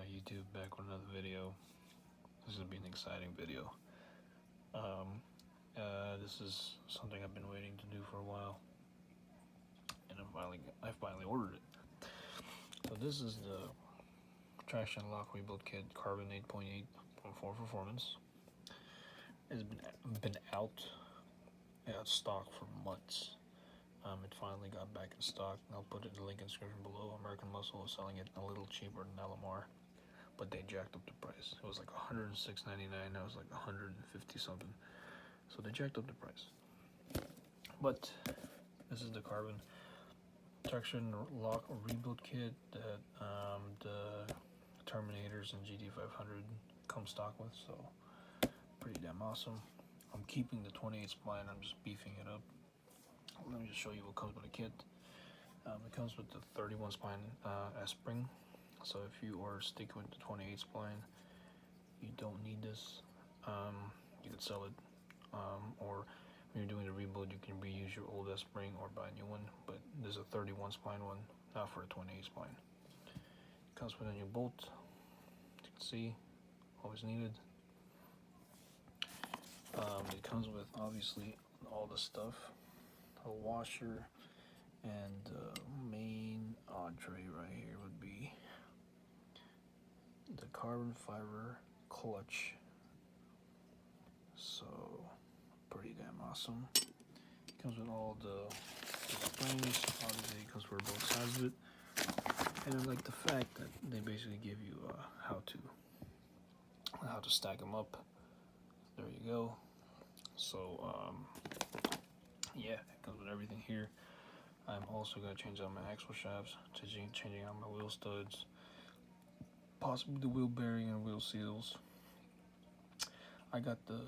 Alright, YouTube, back with another video. This is going to be an exciting video. This is something I've been waiting to do for a while, and I finally ordered it. So this is the traction lock rebuild kit, carbon 8.8.4 performance. It's been out of stock for months. It finally got back in stock. I'll put it in the link in the description below. American Muscle is selling it a little cheaper than LMR, but they jacked up the price. It was like $106.99. Now it's like $150 something. So they jacked up the price. But this is the carbon traction lock rebuild kit that the Terminators and GT500 come stock with. So pretty damn awesome. I'm keeping the 28 spline. I'm just beefing it up. Let me just show you what comes with the kit. It comes with the 31 spline S-spring. So if you are sticking with the 28 spline, you don't need this. You could sell it, or when you're doing the rebuild, you can reuse your old S-spring or buy a new one. But there's a 31 spline one, not for a 28 spline. It comes with a new bolt. As you can see, always needed. It comes with obviously all the stuff. A washer, and the main entree right here would be the carbon fiber clutch. So pretty damn awesome. It comes with all the springs. Obviously it comes for both sides of it, and I like the fact that they basically give you how to stack them up. There you go. So yeah, it comes with everything here. I'm also going to change out my axle shafts, changing out my wheel studs, possibly the wheel bearing and wheel seals. I got the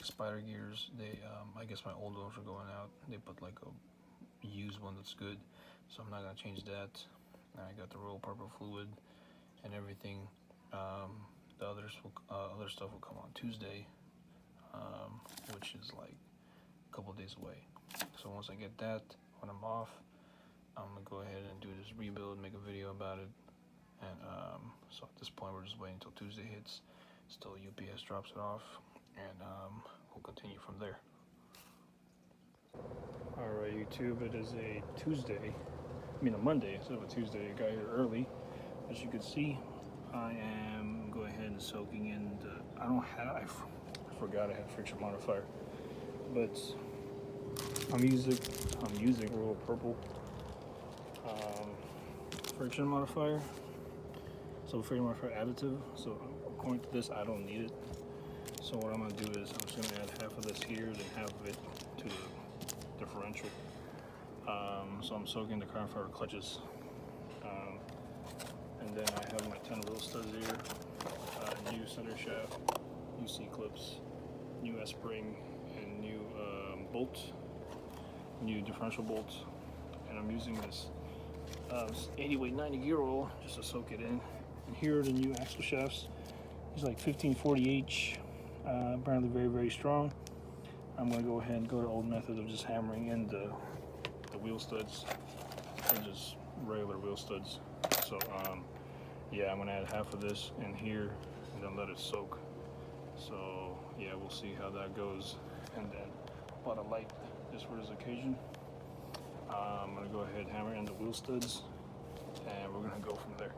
spider gears. They, I guess my old ones are going out. They put like a used one that's good, so I'm not going to change that. And I got the royal purple fluid and everything. The other stuff will come on Tuesday, which is like a couple days away. So once I get that, when I'm off, I'm gonna go ahead and do this rebuild, make a video about it. And so at this point, we're just waiting until Tuesday hits, till UPS drops it off, and we'll continue from there. All right, YouTube, it is a Tuesday. I mean a Monday instead of a Tuesday. I got here early. As you can see, I am going ahead and soaking in the. I forgot I had friction modifier, but I'm using royal purple friction modifier. So friction modifier additive. So according to this, I don't need it. So what I'm gonna do is I'm just gonna add half of this here and half of it to the differential. So I'm soaking the carbon fiber clutches, and then I have my 10 wheel studs here, new center shaft, new C-clips, new S-spring, and new new differential bolts. And I'm using this 80 weight 90 gear oil just to soak it in. And here are the new axle shafts. These are like 1540H, apparently very, very strong. I'm gonna go ahead and go to the old method of just hammering in the wheel studs and just regular wheel studs. So yeah, I'm gonna add half of this in here and then let it soak. So yeah, we'll see how that goes. And then bought a light just for this occasion. I'm gonna go ahead and hammer in the wheel studs, and we're gonna go from there.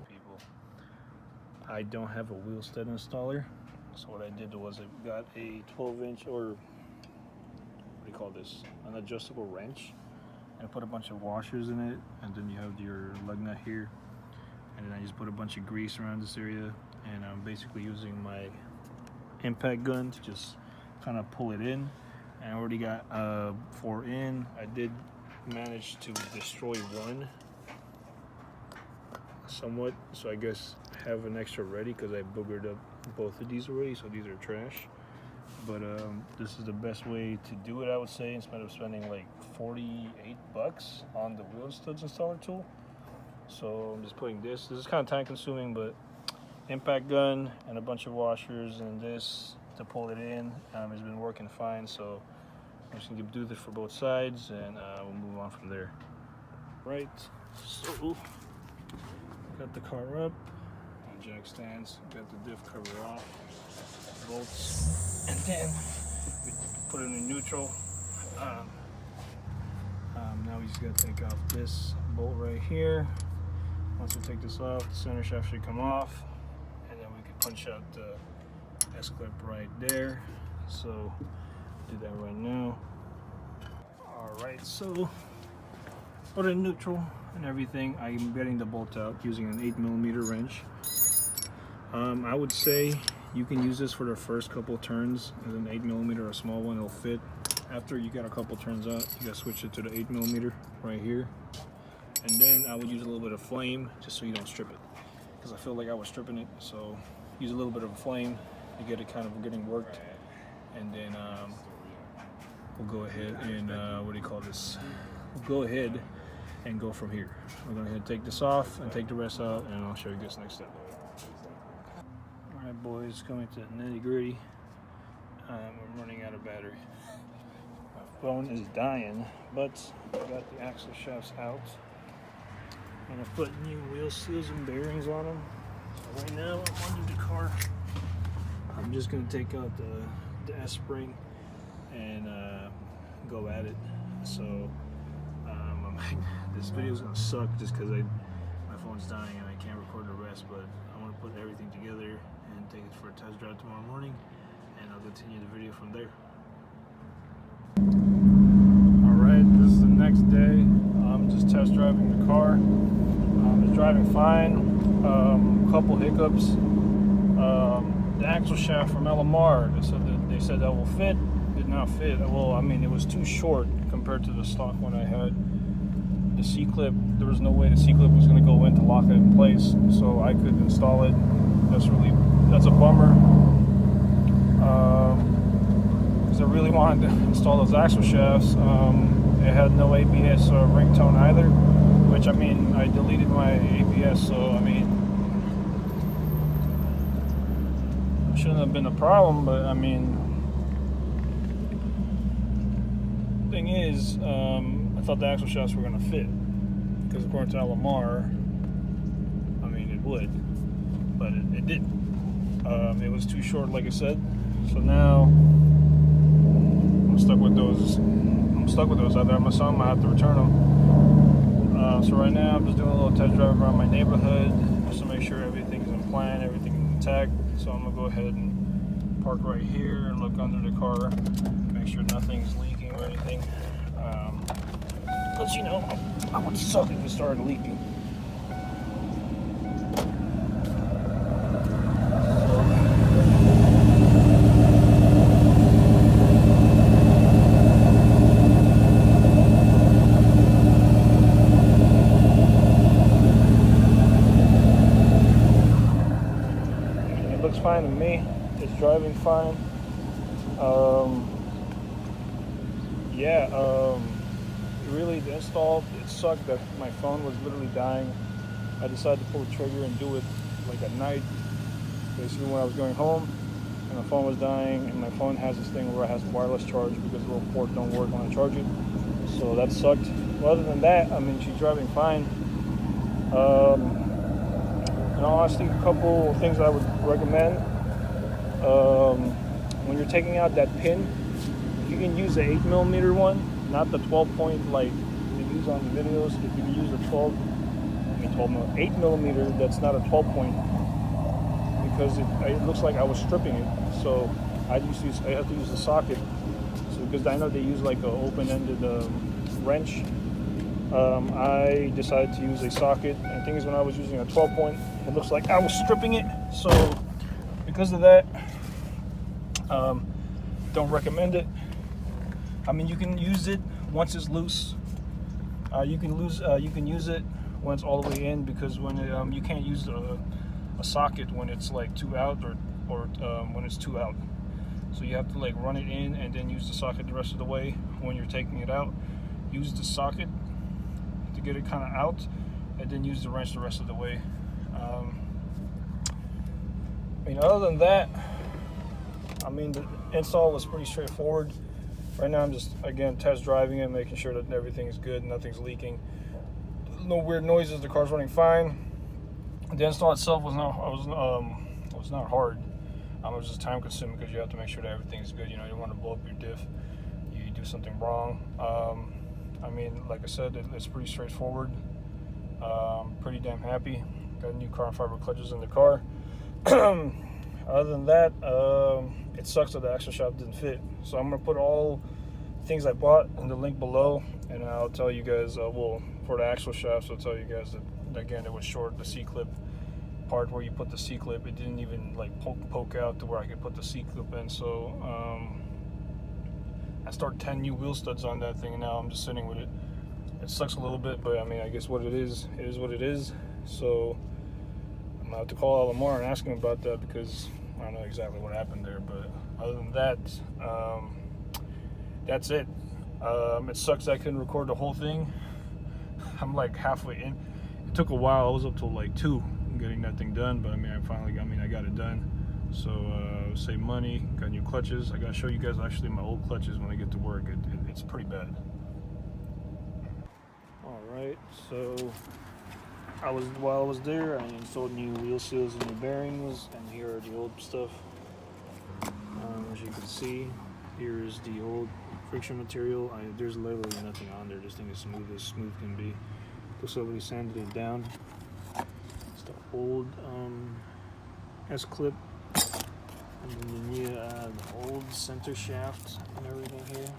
People, I don't have a wheel stud installer, so what I did was I got a 12-inch, or what do you call this, an adjustable wrench, and I put a bunch of washers in it, and then you have your lug nut here, and then I just put a bunch of grease around this area, and I'm basically using my impact gun to just kind of pull it in. And I already got 4 in. I did manage to destroy one somewhat, so I guess I have an extra ready because I boogered up both of these already, so these are trash. But this is the best way to do it, I would say, instead of spending like $48 on the wheel studs installer tool. So I'm just putting this. This is kind of time consuming, but impact gun and a bunch of washers and this to pull it in has been working fine. So I'm just gonna do this for both sides, and we'll move on from there. Right, so Got the car up on jack stands, got the diff cover off, bolts, and then we put it in neutral. Now we just got to take off this bolt right here. Once we take this off, the center shaft should come off, and then we can punch out the S-clip right there. So do that right now. Alright, so put it in neutral and everything. I'm getting the bolt out using an 8mm wrench. I would say you can use this for the first couple turns as an 8mm or a small one, it'll fit. After you got a couple turns out, you gotta switch it to the 8mm right here. And then I would use a little bit of flame just so you don't strip it, because I feel like I was stripping it. So use a little bit of a flame to get it kind of getting worked, and then we'll go ahead and what do you call this? We'll go ahead and go from here. We're going to go ahead and take this off and take the rest out, and I'll show you this next step. All right, boys, coming to the nitty gritty. I'm running out of battery. My phone is dying, but I got the axle shafts out. I'm going to put new wheel seals and bearings on them. So right now I'm under the car. I'm just going to take out the S-spring and go at it. So this video is going to suck just because my phone's dying and I can't record the rest, but I want to put everything together and take it for a test drive tomorrow morning, and I'll continue the video from there. Alright, this is the next day. I'm just test driving the car. It's driving fine. A couple hiccups. The axle shaft from LMR, they said that will fit. Did not fit. Well, I mean, it was too short compared to the stock one I had. The C-clip, there was no way the C-clip was going to go in to lock it in place, so I could install it. That's a bummer. Because I really wanted to install those axle shafts. It had no ABS ringtone either, which, I mean, I deleted my ABS, so I mean, it shouldn't have been a problem, but I mean, thing is, I thought the axle shafts were going to fit, because according to LMR, I mean, it would, but it didn't. It was too short, like I said, so now I'm stuck with those. Either I'm gonna have to return them. So right now I'm just doing a little test drive around my neighborhood just to make sure everything's in plan, everything's intact. So I'm gonna go ahead and park right here and look under the car, make sure nothing's leaking or anything. Because, you know, I would suck if it started leaking. It looks fine to me. It's driving fine. Really, the install, it sucked that my phone was literally dying. I decided to pull the trigger and do it like at night, basically when I was going home, and my phone was dying, and my phone has this thing where it has wireless charge because the little port don't work when I charge it, so that sucked. But other than that, I mean, she's driving fine. In all honesty, a couple of things I would recommend. When you're taking out that pin, you can use the 8mm one, not the 12-point like they use on the videos. If you can use the 8mm, that's not a 12-point, because it looks like I was stripping it. So I have to use the socket. So because I know they use like an open-ended wrench, I decided to use a socket. And the thing is, when I was using a 12-point, it looks like I was stripping it. So because of that, don't recommend it. I mean, you can use it once it's loose. You can use it when it's all the way in, because when you can't use a socket when it's like two out, or when it's two out. So you have to like run it in and then use the socket the rest of the way. When you're taking it out, use the socket to get it kind of out, and then use the wrench the rest of the way. I mean, other than that, I mean, the install was pretty straightforward. Right now I'm just, again, test driving it, making sure that everything is good, nothing's leaking, no weird noises, the car's running fine. The install itself was not hard. It was just time consuming because you have to make sure that everything's good. You know, you don't want to blow up your diff. You do something wrong. I mean, like I said, it's pretty straightforward. Pretty damn happy. Got new carbon fiber clutches in the car. Other than that, it sucks that the axle shaft didn't fit. So I'm gonna put all things I bought in the link below, and I'll tell you guys. Well, for the axle shafts, I'll tell you guys that again it was short. The C-clip part where you put the C-clip, it didn't even like poke out to where I could put the C-clip in. So I started 10 new wheel studs on that thing, and now I'm just sitting with it. It sucks a little bit, but I mean, I guess what it is what it is. So I'm gonna have to call Lamar and ask him about that because I don't know exactly what happened there. But other than that, that's it. It sucks I couldn't record the whole thing. I'm like halfway in. It took a while. I was up till like 2 getting that thing done, but I mean, I got it done. So save money, got new clutches. I gotta show you guys actually my old clutches when I get to work. It's pretty bad. All right, so while I was there, I installed new wheel seals and new bearings, and here are the old stuff. As you can see, here is the old friction material. There's literally nothing on there. This thing is smooth as smooth can be. Looks like we sanded it down. It's the old S-clip, and then the new the old center shaft and everything here.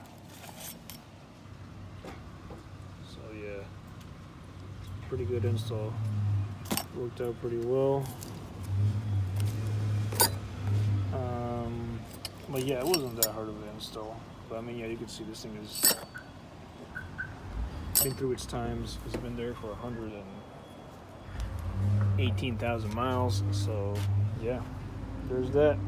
So yeah, pretty good install. Worked out pretty well. But yeah, it wasn't that hard of an install. But I mean, yeah, you can see this thing has been through its times. It's been there for 118,000 miles. So yeah, there's that.